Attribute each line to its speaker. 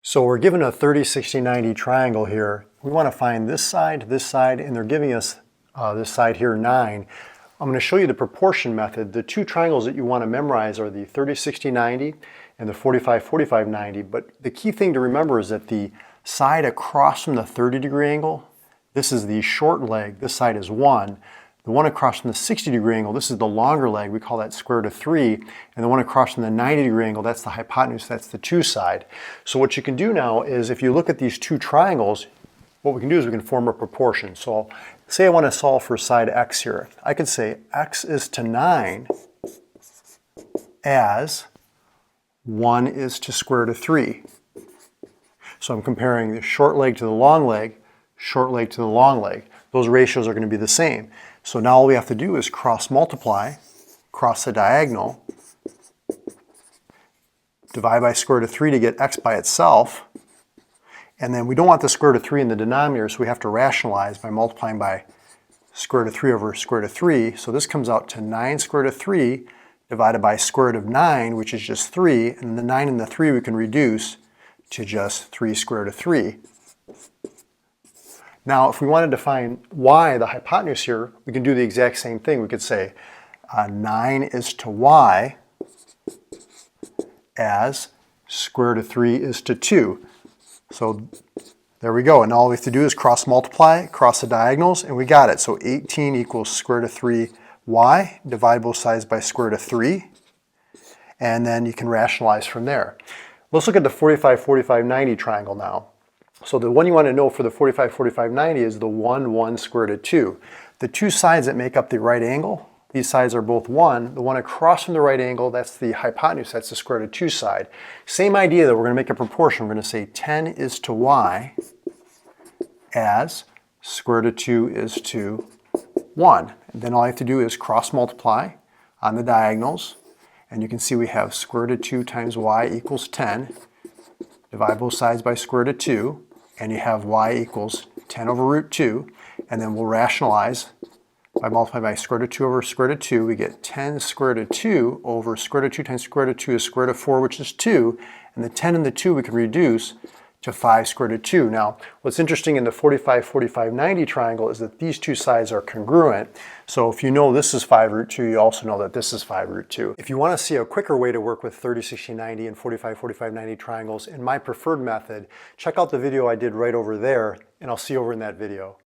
Speaker 1: So we're given a 30, 60, 90 triangle here. We want to find this side, and they're giving us this side here, 9. I'm going to show you the proportion method. The two triangles that you want to memorize are the 30, 60, 90 and the 45, 45, 90. But the key thing to remember is that the side across from the 30-degree angle, this is the short leg, this side is 1. The one across from the 60-degree angle, this is the longer leg, we call that square root of 3. And the one across from the 90-degree angle, that's the hypotenuse, that's the 2 side. So what you can do now is if you look at these two triangles, what we can do is we can form a proportion. So say I want to solve for side x here. I could say x is to 9 as 1 is to square root of 3. So I'm comparing the short leg to the long leg, short leg to the long leg. Those ratios are going to be the same. So now all we have to do is cross multiply, cross the diagonal, divide by square root of 3 to get x by itself. And then we don't want the square root of 3 in the denominator, so we have to rationalize by multiplying by square root of 3 over square root of 3. So this comes out to 9 square root of 3 divided by square root of 9, which is just 3. And the 9 and the 3 we can reduce to just 3 square root of 3. Now, if we wanted to find y, the hypotenuse here, we can do the exact same thing. We could say 9 is to y as square root of 3 is to 2. So there we go. And all we have to do is cross multiply, cross the diagonals, and we got it. So 18 equals square root of 3y, divide both sides by square root of 3, and then you can rationalize from there. Let's look at the 45, 45, 90 triangle now. So the one you want to know for the 45, 45, 90 is the 1, 1 square root of 2. The two sides that make up the right angle, these sides are both 1. The one across from the right angle, that's the hypotenuse, that's the square root of 2 side. Same idea that we're going to make a proportion. We're going to say 10 is to y as square root of 2 is to 1. And then all I have to do is cross multiply on the diagonals. And you can see we have square root of 2 times y equals 10. Divide both sides by square root of 2. And you have y equals 10 over root 2. And then we'll rationalize by multiplying by square root of 2 over square root of 2. We get 10 square root of 2 over square root of 2 times square root of 2 is square root of 4, which is 2. And the 10 and the 2 we can reduce to 5 square root of 2. Now, what's interesting in the 45, 45, 90 triangle is that these two sides are congruent. So if you know this is 5 root 2, you also know that this is 5 root 2. If you want to see a quicker way to work with 30, 60, 90 and 45, 45, 90 triangles in my preferred method, check out the video I did right over there, and I'll see you over in that video.